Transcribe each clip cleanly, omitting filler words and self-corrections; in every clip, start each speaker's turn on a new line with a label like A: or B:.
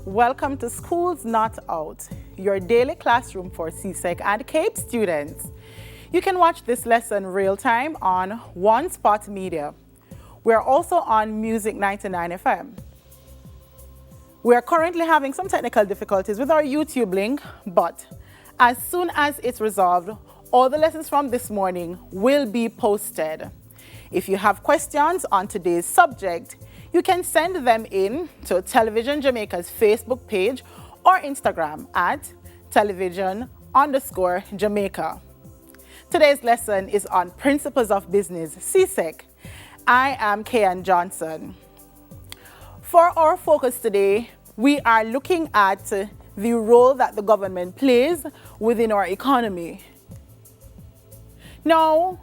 A: Welcome to Schools Not Out, your daily classroom for CSEC and CAPE students. You can watch this lesson real-time on One Spot Media. We are also on Music 99 FM. We are currently having some technical difficulties with our YouTube link, but as soon as it's resolved, all the lessons from this morning will be posted. If you have questions on today's subject, you can send them in to Television Jamaica's Facebook page or Instagram at television_Jamaica. Today's lesson is on Principles of Business, CSEC. I am Kayan Johnson. For our focus today, we are looking at the role that the government plays within our economy. Now,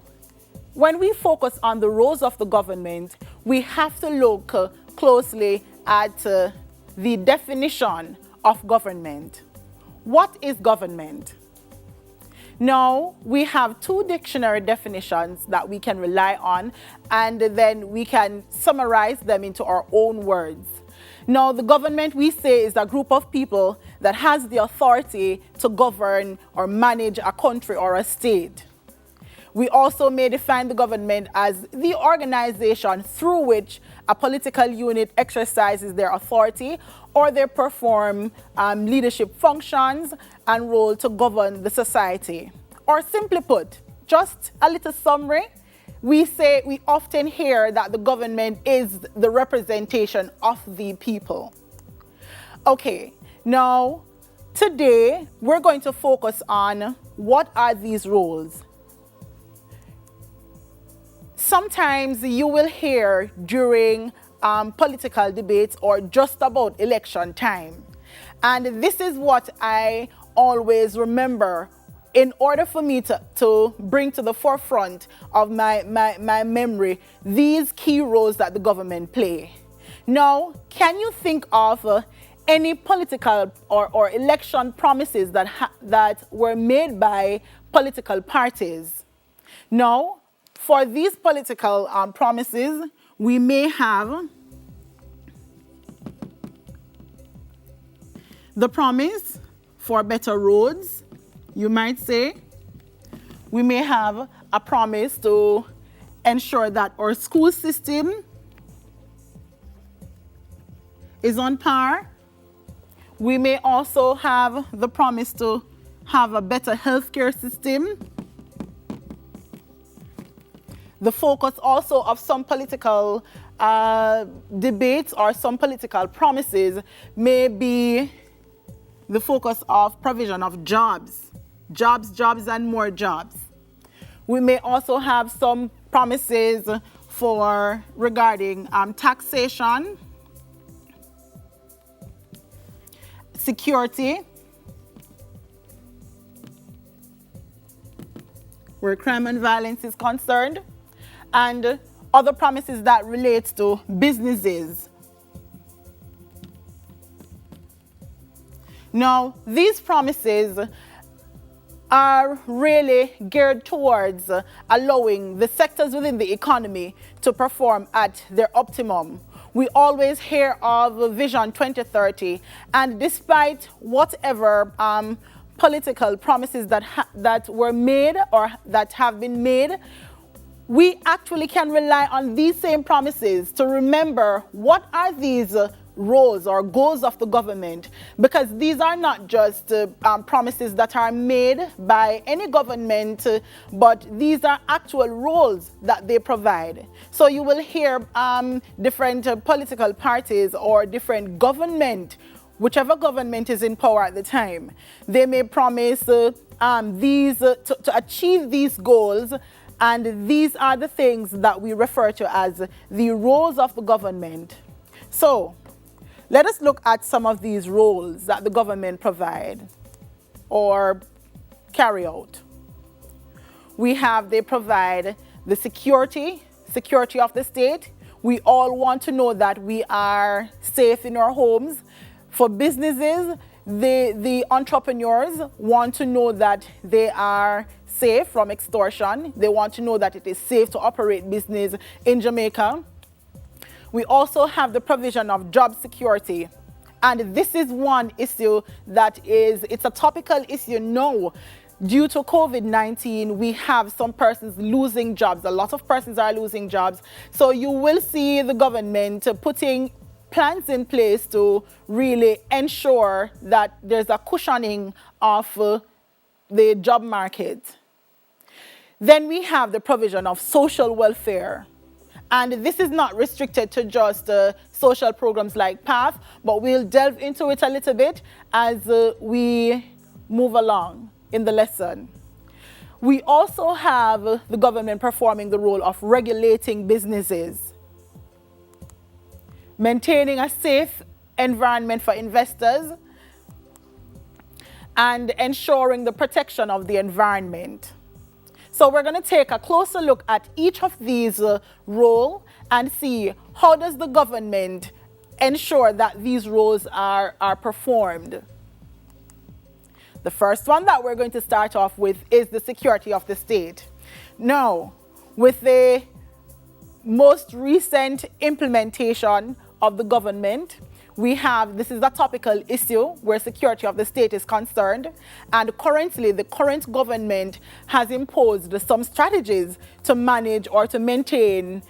A: when we focus on the roles of the government, we have to look closely at the definition of government. What is government? Now, we have two dictionary definitions that we can rely on, and then we can summarize them into our own words. Now, the government, we say, is a group of people that has the authority to govern or manage a country or a state. We also may define the government as the organization through which a political unit exercises their authority or they perform leadership functions and role to govern the society. Or simply put, just a little summary, we often hear that the government is the representation of the people. Okay, now today we're going to focus on what are these roles. Sometimes you will hear during political debates or just about election time. And this is what I always remember in order for me to bring to the forefront of my memory these key roles that the government play. Now, can you think of any political or election promises that were made by political parties? Now, for these political promises, we may have the promise for better roads, you might say. We may have a promise to ensure that our school system is on par. We may also have the promise to have a better healthcare system. The focus also of some political debates or some political promises may be the focus of provision of jobs, and more jobs. We may also have some promises regarding taxation, security, where crime and violence is concerned, and other promises that relate to businesses. Now, these promises are really geared towards allowing the sectors within the economy to perform at their optimum. We always hear of Vision 2030, and despite whatever political promises that were made or that have been made, we actually can rely on these same promises to remember what are these roles or goals of the government, because these are not just promises that are made by any government, but these are actual roles that they provide. So you will hear different political parties or different government, whichever government is in power at the time, they may promise to achieve these goals. And these are the things that we refer to as the roles of the government. So let us look at some of these roles that the government provide or carry out. They provide the security of the state. We all want to know that we are safe in our homes. For businesses, the entrepreneurs want to know that they are safe from extortion. They want to know that it is safe to operate business in Jamaica. We also have the provision of job security And this is one issue it's a topical issue now. Due to COVID-19, we have some persons losing jobs. A lot of persons are losing jobs. So you will see the government putting plans in place to really ensure that there's a cushioning of the job market. Then we have the provision of social welfare. And this is not restricted to just social programs like PATH, but we'll delve into it a little bit as we move along in the lesson. We also have the government performing the role of regulating businesses, maintaining a safe environment for investors, and ensuring the protection of the environment. So we're going to take a closer look at each of these roles and see how does the government ensure that these roles are performed. The first one that we're going to start off with is the security of the state. Now, with the most recent implementation of the government, this is a topical issue where security of the state is concerned, and currently the current government has imposed some strategies to manage or to maintain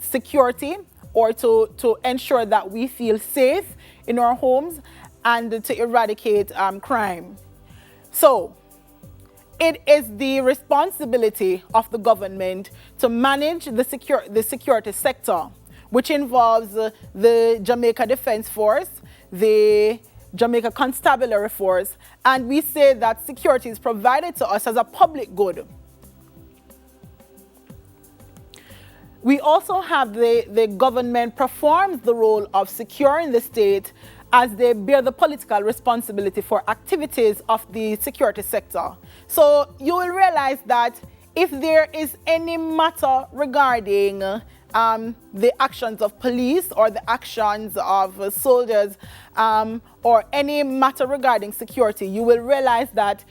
A: security or to ensure that we feel safe in our homes and to eradicate crime. So it is the responsibility of the government to manage the security sector, which involves the Jamaica Defense Force, the Jamaica Constabulary Force, and we say that security is provided to us as a public good. We also have the government performs the role of securing the state as they bear the political responsibility for activities of the security sector. So you will realize that if there is any matter regarding the actions of police or the actions of soldiers or any matter regarding security, you will realize that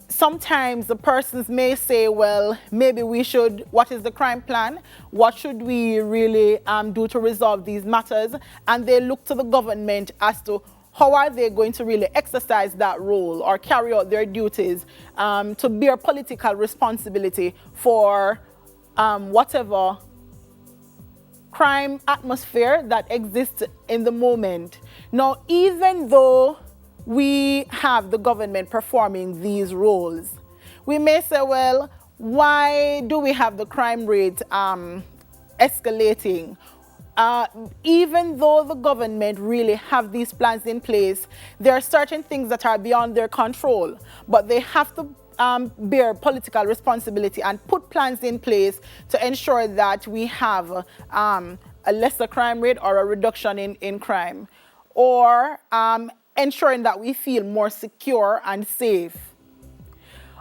A: sometimes the persons may say, well, maybe what is the crime plan? What should we really do to resolve these matters? And they look to the government as to how are they going to really exercise that role or carry out their duties to bear political responsibility for whatever crime atmosphere that exists in the moment. Now, even though we have the government performing these roles, we may say, well, why do we have the crime rate escalating? Even though the government really have these plans in place, there are certain things that are beyond their control, but they have to bear political responsibility and put plans in place to ensure that we have a lesser crime rate or a reduction in crime, or ensuring that we feel more secure and safe.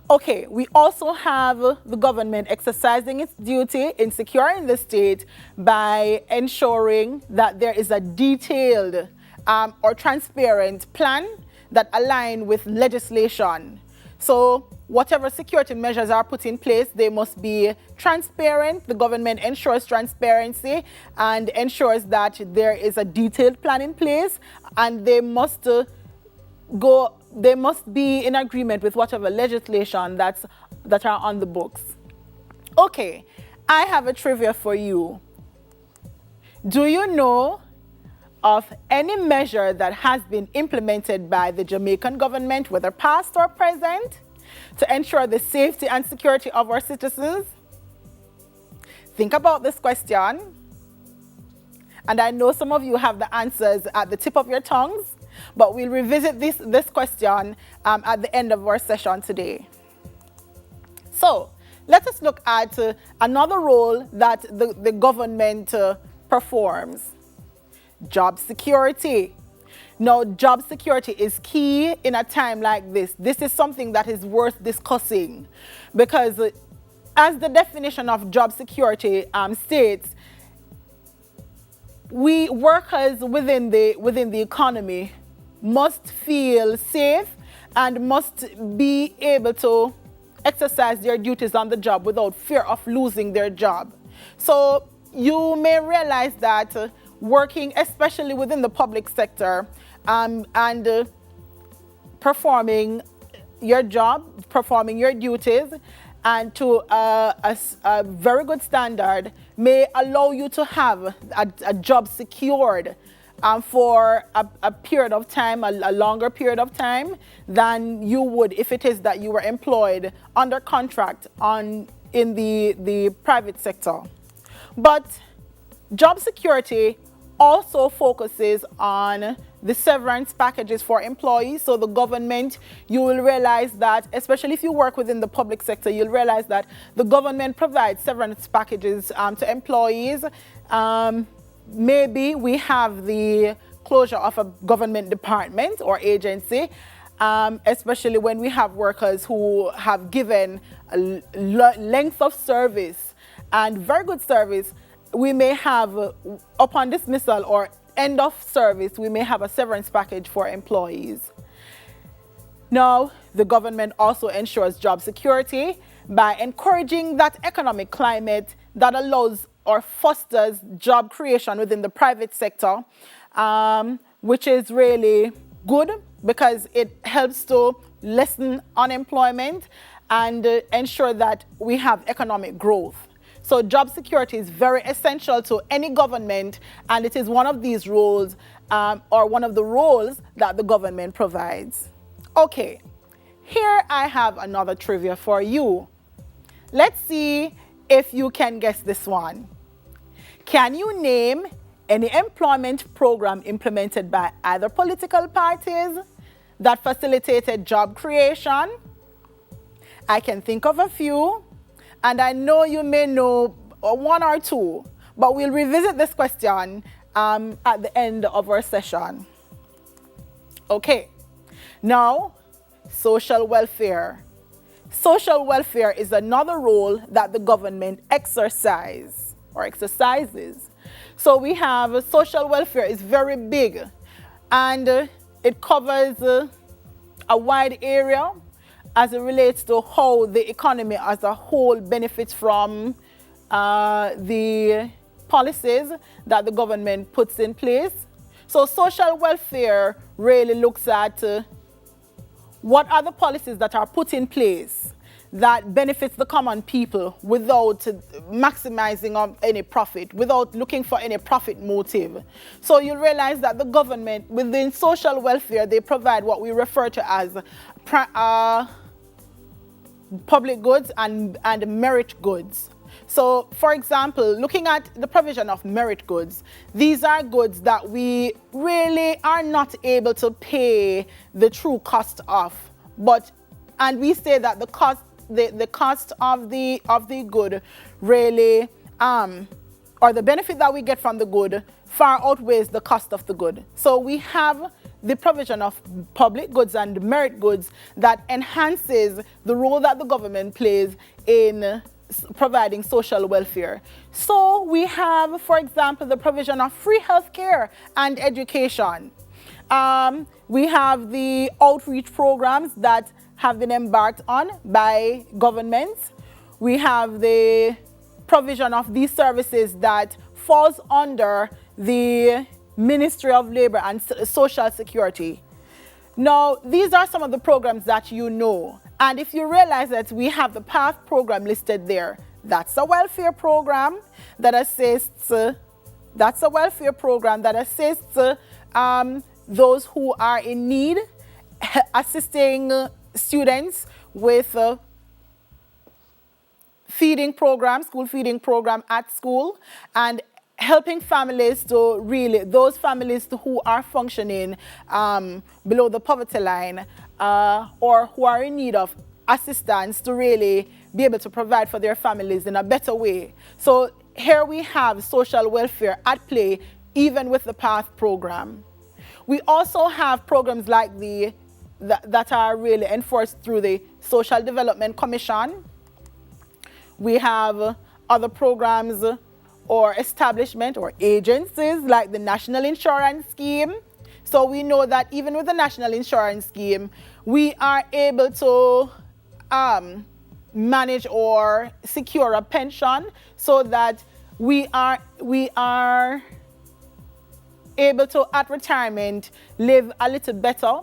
A: Okay, we also have the government exercising its duty in securing the state by ensuring that there is a detailed or transparent plan that align with legislation. So whatever security measures are put in place, they must be transparent. The government ensures transparency and ensures that there is a detailed plan in place, and they must be in agreement with whatever legislation that are on the books. Okay, I have a trivia for you. Do you know of any measure that has been implemented by the Jamaican government, whether past or present, to ensure the safety and security of our citizens? Think about this question. And I know some of you have the answers at the tip of your tongues, but we'll revisit this question at the end of our session today. So let us look at another role that the government performs: job security. Now, job security is key in a time like this. This is something that is worth discussing because as the definition of job security states, we workers within the economy must feel safe and must be able to exercise their duties on the job without fear of losing their job. So you may realize that working especially within the public sector, and performing your job, performing your duties, and to a very good standard may allow you to have a job secured for a period of time, a longer period of time than you would if it is that you were employed under contract in the private sector. But job security also focuses on the severance packages for employees. So the government, you will realize that, especially if you work within the public sector, you'll realize that the government provides severance packages to employees. Maybe we have the closure of a government department or agency, especially when we have workers who have given a length of service and very good service. We may have, upon dismissal or end of service, we may have a severance package for employees. Now, the government also ensures job security by encouraging that economic climate that allows or fosters job creation within the private sector, which is really good because it helps to lessen unemployment and ensure that we have economic growth. So job security is very essential to any government, and it is one of these roles, or one of the roles that the government provides. Okay, here I have another trivia for you. Let's see if you can guess this one. Can you name any employment program implemented by either political parties that facilitated job creation? I can think of a few. And I know you may know one or two, but we'll revisit this question at the end of our session. Okay, now, social welfare. Social welfare is another role that the government exercises. So we have social welfare is very big, and it covers a wide area as it relates to how the economy as a whole benefits from the policies that the government puts in place. So social welfare really looks at what are the policies that are put in place that benefits the common people without maximizing any profit, without looking for any profit motive. So you'll realize that the government, within social welfare, they provide what we refer to as public goods and merit goods. So, for example, looking at the provision of merit goods, these are goods that we really are not able to pay the true cost of, and we say that the cost of the good really, or the benefit that we get from the good far outweighs the cost of the good. So we have the provision of public goods and merit goods that enhances the role that the government plays in providing social welfare. So we have, for example, the provision of free healthcare and education. We have the outreach programs that have been embarked on by governments. We have the provision of these services that falls under the Ministry of Labor and Social Security. Now, these are some of the programs that you know. And if you realize that we have the PATH program listed there, that's a welfare program that assists, those who are in need, assisting students with school feeding program at school, and helping families to really, those families who are functioning below the poverty line or who are in need of assistance to really be able to provide for their families in a better way. So here we have social welfare at play, even with the PATH program. We also have programs like that are really enforced through the Social Development Commission. We have other programs or establishment or agencies like the National Insurance Scheme. So we know that even with the National Insurance Scheme, we are able to manage or secure a pension so that we are able to, at retirement, live a little better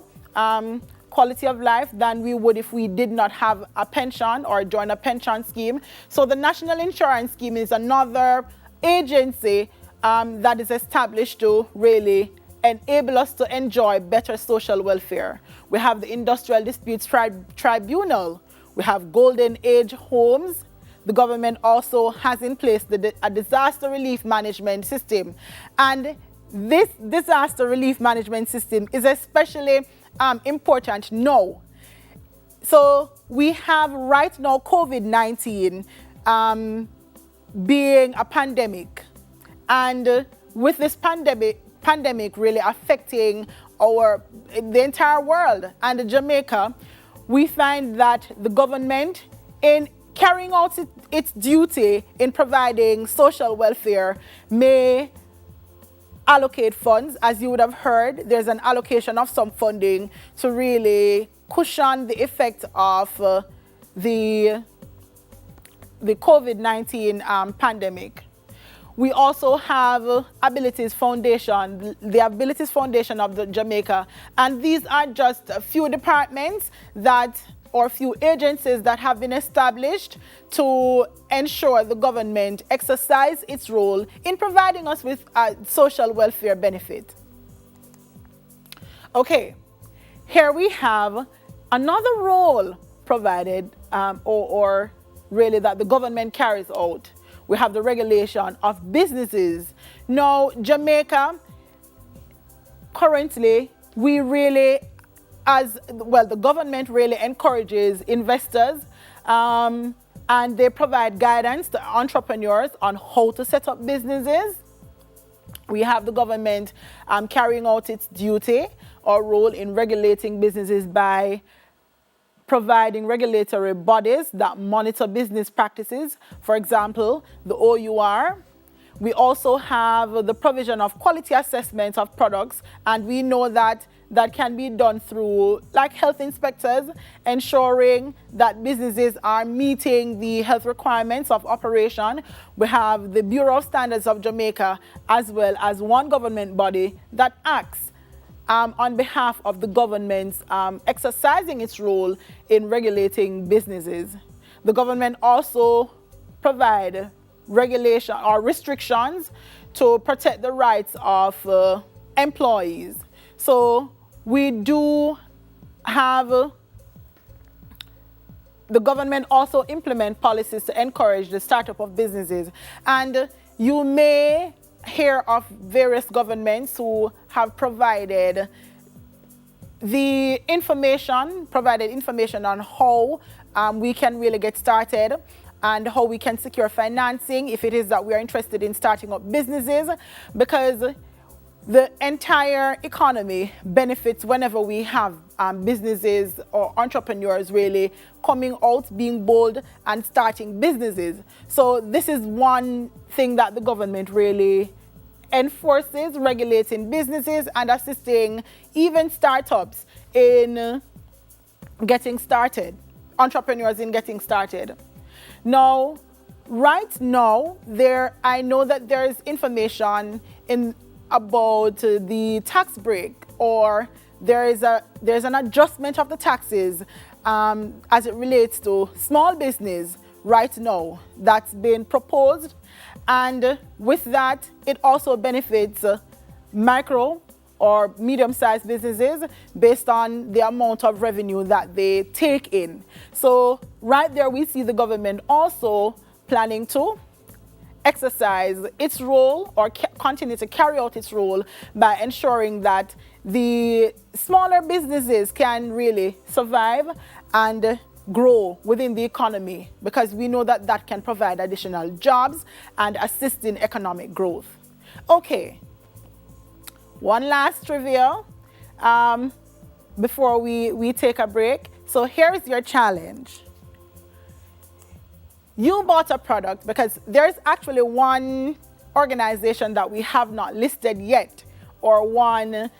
A: quality of life than we would if we did not have a pension or join a pension scheme. So the National Insurance Scheme is another agency that is established to really enable us to enjoy better social welfare. We have the Industrial Disputes Tribunal. We have Golden Age homes. The government also has in place a disaster relief management system. And this disaster relief management system is especially important now. So we have right now COVID-19 being a pandemic. And with this pandemic really affecting the entire world and Jamaica, we find that the government, in carrying out its duty in providing social welfare, may allocate funds. As you would have heard, there's an allocation of some funding to really cushion the effect of the COVID-19 pandemic. We also have Abilities Foundation, the Abilities Foundation of Jamaica, and these are just a few departments or few agencies that have been established to ensure the government exercise its role in providing us with social welfare benefit. Okay, here we have another role provided or really that the government carries out. We have the regulation of businesses. Now, Jamaica, currently, the government really encourages investors and they provide guidance to entrepreneurs on how to set up businesses. We have the government carrying out its duty or role in regulating businesses by providing regulatory bodies that monitor business practices, for example, the OUR. We also have the provision of quality assessment of products, and we know that can be done through like health inspectors, ensuring that businesses are meeting the health requirements of operation. We have the Bureau of Standards of Jamaica, as well as one government body that acts on behalf of the government exercising its role in regulating businesses. The government also provides regulation or restrictions to protect the rights of employees. So we do have the government also implement policies to encourage the startup of businesses. And you may hear of various governments who have provided information on how we can really get started and how we can secure financing if it is that we are interested in starting up businesses, because the entire economy benefits whenever we have businesses or entrepreneurs really coming out, being bold and starting businesses. So this is one thing that the government really enforces, regulating businesses and assisting even startups in getting started, entrepreneurs in getting started. Now, right now, I know that there is information about the tax break, or there's an adjustment of the taxes as it relates to small business right now that's been proposed. And with that, it also benefits micro or medium-sized businesses based on the amount of revenue that they take in. So right there, we see the government also planning to exercise its role or continue to carry out its role by ensuring that the smaller businesses can really survive and grow within the economy, because we know that that can provide additional jobs and assist in economic growth. Okay, one last trivia before we take a break. So here's your challenge. You bought a product, because there's actually one organization that we have not listed yet, or one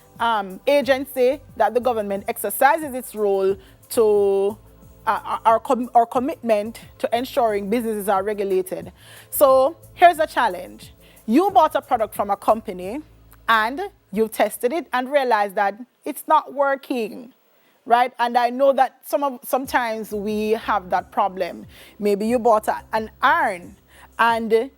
A: agency that the government exercises its role to our commitment to ensuring businesses are regulated. So here's a challenge. You bought a product from a company and you've tested it and realized that it's not working, right? And I know that sometimes we have that problem. Maybe you bought an iron and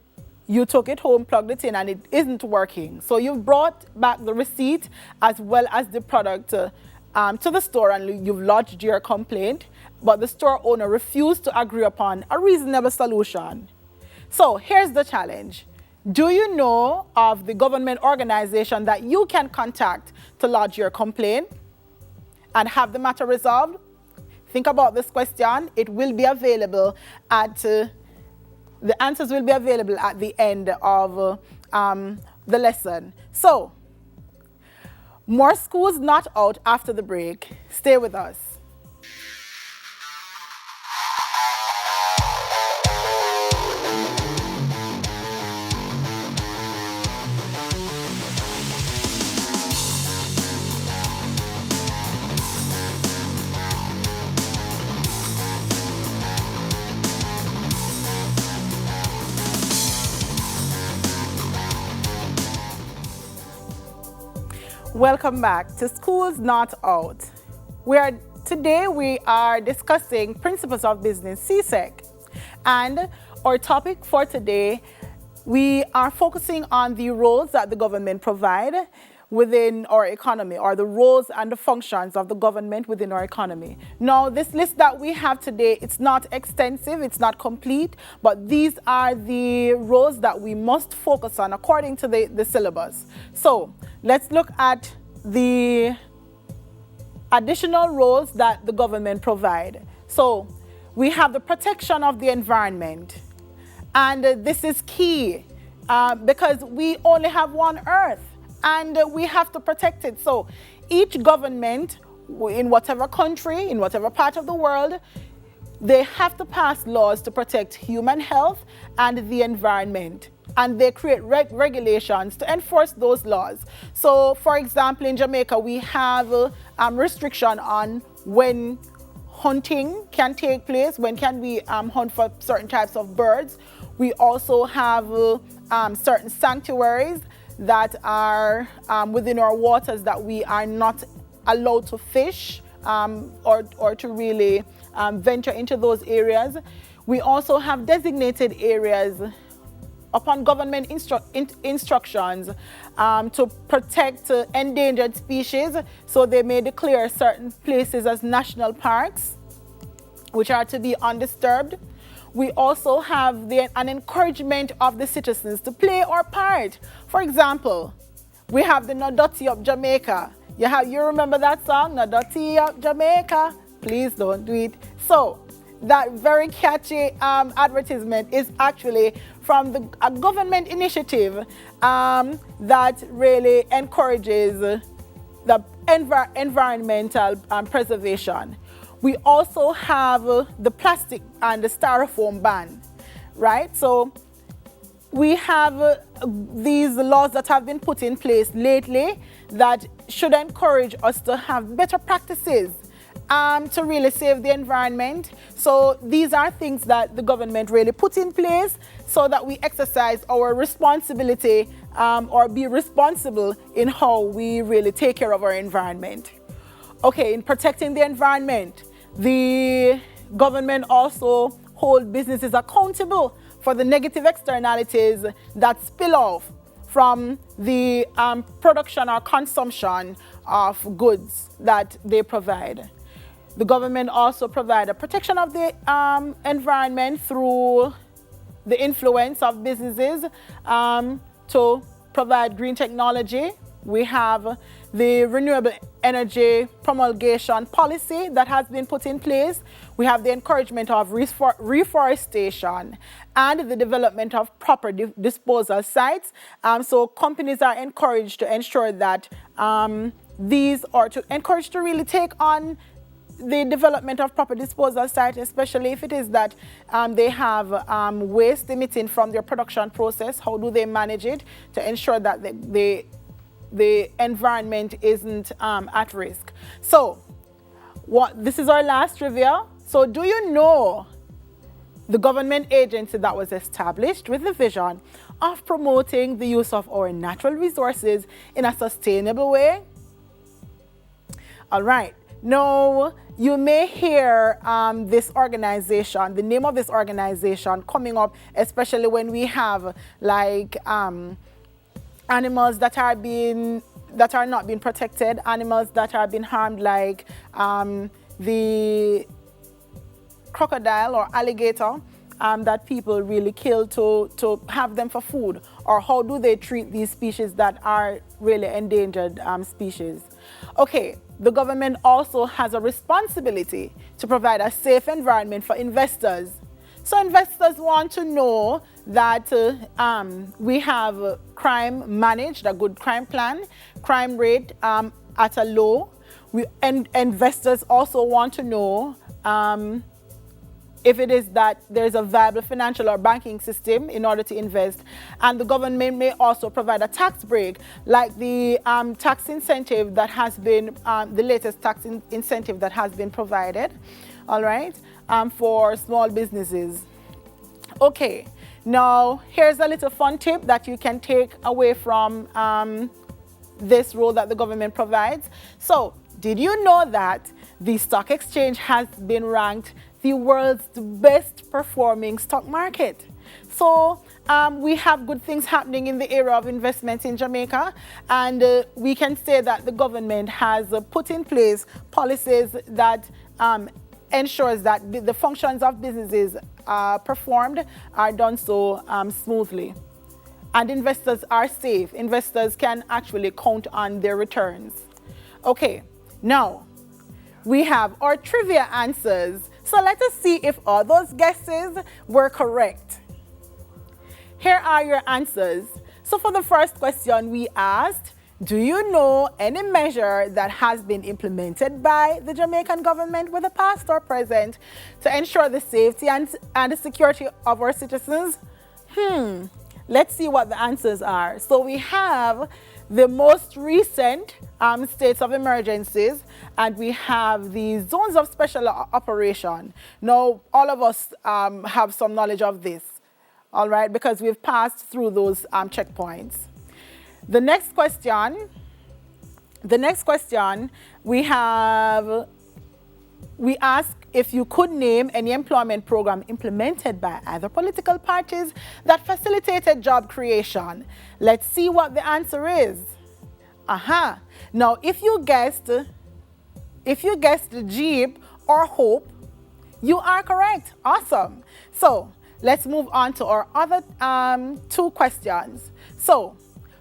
A: you took it home, plugged it in, and it isn't working. So you've brought back the receipt as well as the product to the store, and you've lodged your complaint, but the store owner refused to agree upon a reasonable solution. So here's the challenge. Do you know of the government organization that you can contact to lodge your complaint and have the matter resolved? Think about this question. It will be available the answers will be available at the end of the lesson. So, more schools not out after the break. Stay with us. Welcome back to Schools Not Out. Today we are discussing Principles of Business, CSEC. And our topic for today, we are focusing on the roles that the government provide within our economy, or the roles and the functions of the government within our economy. Now, this list that we have today, it's not extensive, it's not complete, but these are the roles that we must focus on according to the syllabus. So, let's look at the additional roles that the government provide. So, we have the protection of the environment. And this is key because we only have one Earth, and we have to protect it. So each government, in whatever country, in whatever part of the world, they have to pass laws to protect human health and the environment. And they create regulations to enforce those laws. So, for example, in Jamaica, we have restriction on when hunting can take place, when can we hunt for certain types of birds. We also have certain sanctuaries that are within our waters that we are not allowed to fish or to really venture into those areas. We also have designated areas upon government instructions to protect endangered species. So they may declare certain places as national parks, which are to be undisturbed. We also have an encouragement of the citizens to play our part. For example, we have the No Dirty Up Jamaica. You remember that song, No Dirty Up Jamaica? Please don't do it. So that very catchy advertisement is actually from a government initiative that really encourages the environmental preservation. We also have the plastic and the styrofoam ban, right? So we have these laws that have been put in place lately that should encourage us to have better practices to really save the environment. So these are things that the government really put in place so that we exercise our responsibility or be responsible in how we really take care of our environment. Okay, in protecting the environment, the government also hold businesses accountable for the negative externalities that spill off from the production or consumption of goods that they provide. The government also provides a protection of the environment through the influence of businesses to provide green technology. We have the renewable energy promulgation policy that has been put in place. We have the encouragement of reforestation and the development of proper disposal sites. So companies are encouraged to ensure that these are to encourage to really take on the development of proper disposal sites, especially if it is that they have waste emitting from their production process. How do they manage it to ensure that the environment isn't at risk? So this is our last trivia. So do you know the government agency that was established with the vision of promoting the use of our natural resources in a sustainable way? All right. Now, you may hear this organization, the name of this organization coming up, especially when we have like animals that are not being protected, animals that are being harmed, like the crocodile or alligator that people really kill to have them for food, or how do they treat these species that are really endangered species. Okay, the government also has a responsibility to provide a safe environment for investors. So investors want to know that we have crime managed, a good crime plan, crime rate at a low. And investors also want to know if it is that there's a viable financial or banking system in order to invest. And the government may also provide a tax break, like the tax incentive that has been, the latest tax incentive that has been provided, all right, for small businesses. Okay, now here's a little fun tip that you can take away from this role that the government provides. So, did you know that the stock exchange has been ranked the world's best performing stock market? So we have good things happening in the area of investment in Jamaica, and we can say that the government has put in place policies that ensures that the functions of businesses performed are done so smoothly. And investors are safe. Investors can actually count on their returns. Okay, now we have our trivia answers. So let us see if all those guesses were correct. Here are your answers. So for the first question, we asked, do you know any measure that has been implemented by the Jamaican government, whether past or present, to ensure the safety and the security of our citizens? Let's see what the answers are. So we have the most recent states of emergencies, and we have the zones of special operation. Now, all of us have some knowledge of this, all right, because we've passed through those checkpoints. The next question, we ask if you could name any employment program implemented by other political parties that facilitated job creation. Let's see what the answer is. Now, if you guessed Jeep or Hope, you are correct. Awesome. So let's move on to our other two questions. So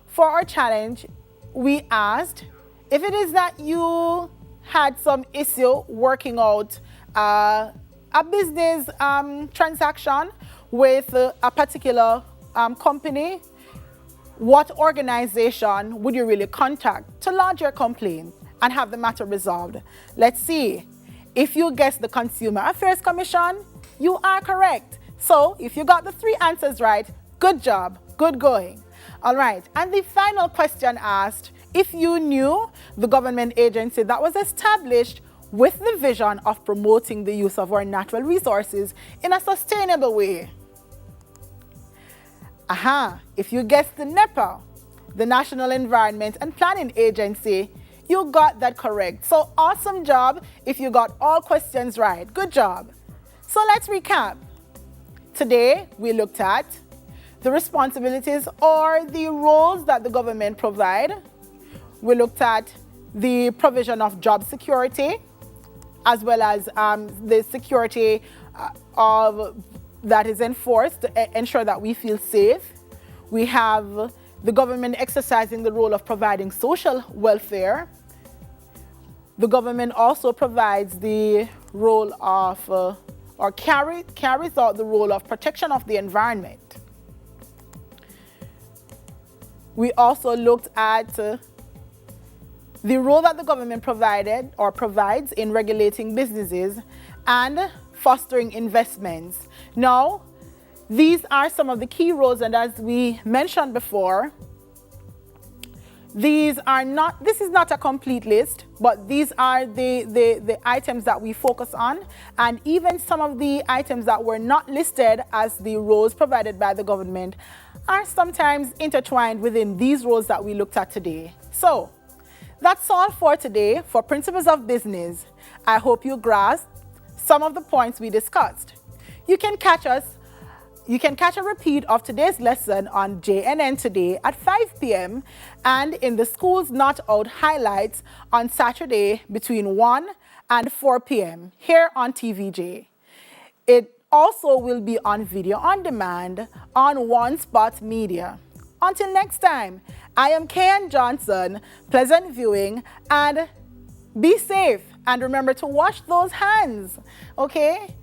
A: for our challenge, we asked if it is that you had some issue working out a business transaction with a particular company, what organization would you really contact to lodge your complaint and have the matter resolved? Let's see. If you guessed the Consumer Affairs Commission, you are correct. So if you got the three answers right, good job, good going. All right, and the final question asked if you knew the government agency that was established with the vision of promoting the use of our natural resources in a sustainable way. If you guessed the NEPA, the National Environment and Planning Agency, you got that correct. So awesome job if you got all questions right. Good job. So let's recap. Today, we looked at the responsibilities or the roles that the government provide. We looked at the provision of job security, as well as the security that is enforced to ensure that we feel safe. We have the government exercising the role of providing social welfare. The government also provides the role of, or carries out the role of protection of the environment. We also looked at the role that the government provided or provides in regulating businesses and fostering investments. Now, these are some of the key roles, and as we mentioned before, This is not a complete list, but these are the items that we focus on, and even some of the items that were not listed as the roles provided by the government are sometimes intertwined within these roles that we looked at today. So that's all for today for Principles of Business. I hope you grasped some of the points we discussed. You can catch a repeat of today's lesson on JNN today at 5 p.m. and in the Schools Not Out highlights on Saturday between 1 and 4 p.m. here on TVJ. It also will be on video on demand on One Spot Media. Until next time, I am Kayan Johnson. Pleasant viewing and be safe. And remember to wash those hands, okay?